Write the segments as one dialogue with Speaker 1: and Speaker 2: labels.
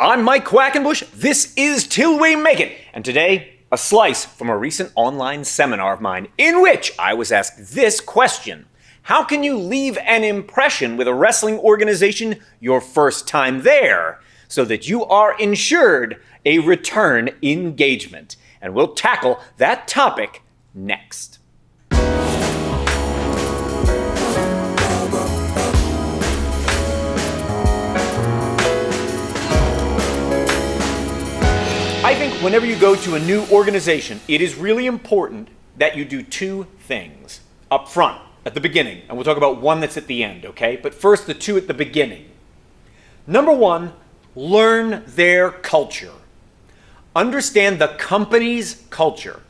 Speaker 1: I'm Mike Quackenbush, this is Till We Make It, and today, a slice from a recent online seminar of mine in which I was asked this question. How can you leave an impression with a wrestling organization your first time there so that you are ensured a return engagement? And we'll tackle that topic next. I think whenever you go to a new organization, it is really important that you do two things up front, at the beginning, and we'll talk about one that's at the end, okay? But first, the two at the beginning. Number one, learn their culture. Understand the company's culture.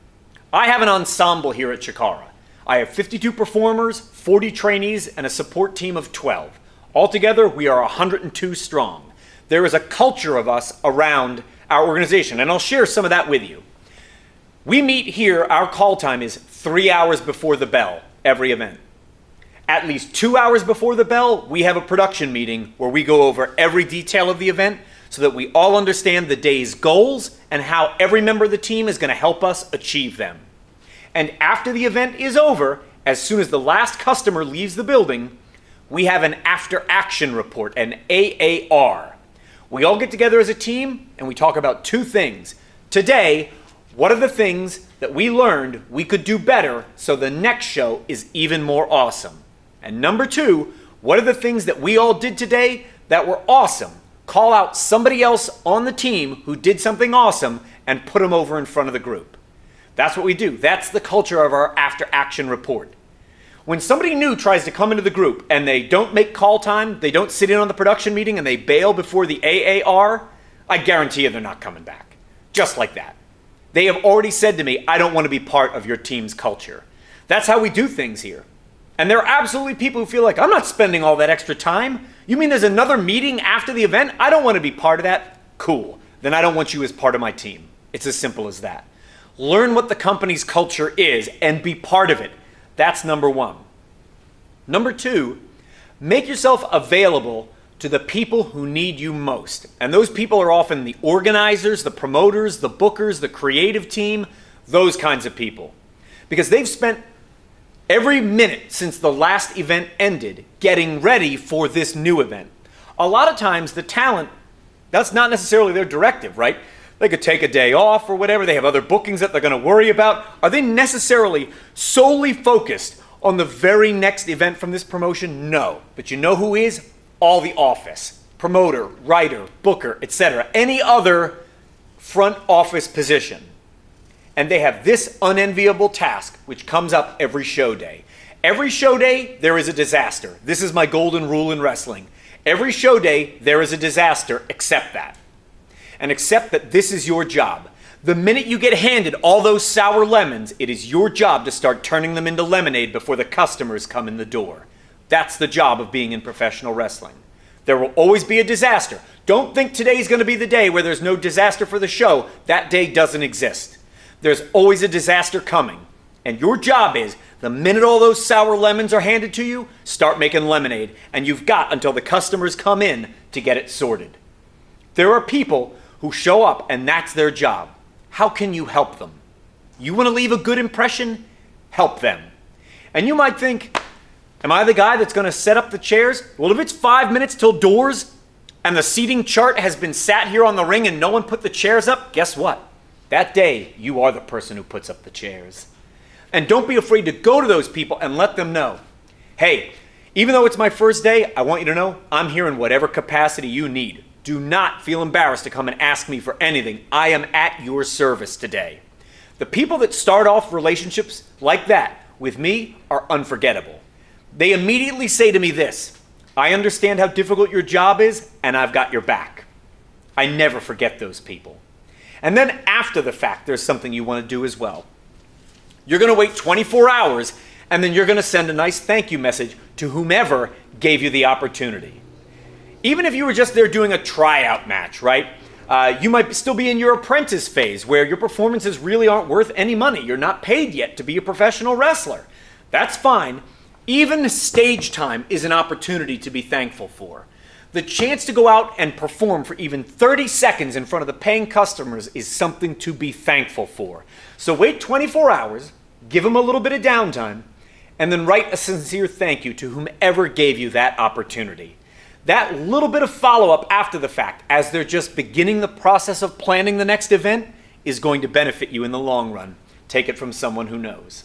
Speaker 1: I have an ensemble here at Chikara. I have 52 performers, 40 trainees, and a support team of 12. Altogether, we are 102 strong. There is a culture of us around our organization, and I'll share some of that with you. We meet here, our call time is 3 hours before the bell, every event. At least 2 hours before the bell, we have a production meeting where we go over every detail of the event so that we all understand the day's goals and how every member of the team is going to help us achieve them. And after the event is over, as soon as the last customer leaves the building, we have an after action report, an AAR. We all get together as a team and we talk about two things. Today, what are the things that we learned we could do better so the next show is even more awesome? And number two, what are the things that we all did today that were awesome? Call out somebody else on the team who did something awesome and put them over in front of the group. That's what we do. That's the culture of our after action report. When somebody new tries to come into the group and they don't make call time, they don't sit in on the production meeting, and they bail before the AAR, I guarantee you they're not coming back. Just like that. They have already said to me, I don't want to be part of your team's culture. That's how we do things here. And there are absolutely people who feel like, I'm not spending all that extra time. You mean there's another meeting after the event? I don't want to be part of that. Cool. Then I don't want you as part of my team. It's as simple as that. Learn what the company's culture is and be part of it. That's number one. Number two, make yourself available to the people who need you most. And those people are often the organizers, the promoters, the bookers, the creative team, those kinds of people. Because they've spent every minute since the last event ended getting ready for this new event. A lot of times the talent, that's not necessarily their directive, right? They could take a day off or whatever. They have other bookings that they're going to worry about. Are they necessarily solely focused on the very next event from this promotion? No. But you know who is? All the office. Promoter, writer, booker, etc. Any other front office position. And they have this unenviable task, which comes up every show day. Every show day, there is a disaster. This is my golden rule in wrestling. Every show day, there is a disaster. Accept that. And accept that this is your job. The minute you get handed all those sour lemons, it is your job to start turning them into lemonade before the customers come in the door. That's the job of being in professional wrestling. There will always be a disaster. Don't think today's going to be the day where there's no disaster for the show. That day doesn't exist. There's always a disaster coming. And your job is, the minute all those sour lemons are handed to you, start making lemonade. And you've got until the customers come in to get it sorted. There are people who show up and that's their job. How can you help them? You want to leave a good impression? Help them. And you might think, am I the guy that's going to set up the chairs? Well, if it's 5 minutes till doors and the seating chart has been sat here on the ring and no one put the chairs up, guess what? That day, you are the person who puts up the chairs. And don't be afraid to go to those people and let them know, hey, even though it's my first day, I want you to know I'm here in whatever capacity you need. Do not feel embarrassed to come and ask me for anything. I am at your service today. The people that start off relationships like that with me are unforgettable. They immediately say to me this, I understand how difficult your job is, and I've got your back. I never forget those people. And then after the fact, there's something you want to do as well. You're going to wait 24 hours, and then you're going to send a nice thank you message to whomever gave you the opportunity. Even if you were just there doing a tryout match, right? You might still be in your apprentice phase where your performances really aren't worth any money. You're not paid yet to be a professional wrestler. That's fine. Even stage time is an opportunity to be thankful for. The chance to go out and perform for even 30 seconds in front of the paying customers is something to be thankful for. So wait 24 hours, give them a little bit of downtime, and then write a sincere thank you to whomever gave you that opportunity. That little bit of follow-up after the fact, as they're just beginning the process of planning the next event, is going to benefit you in the long run. Take it from someone who knows.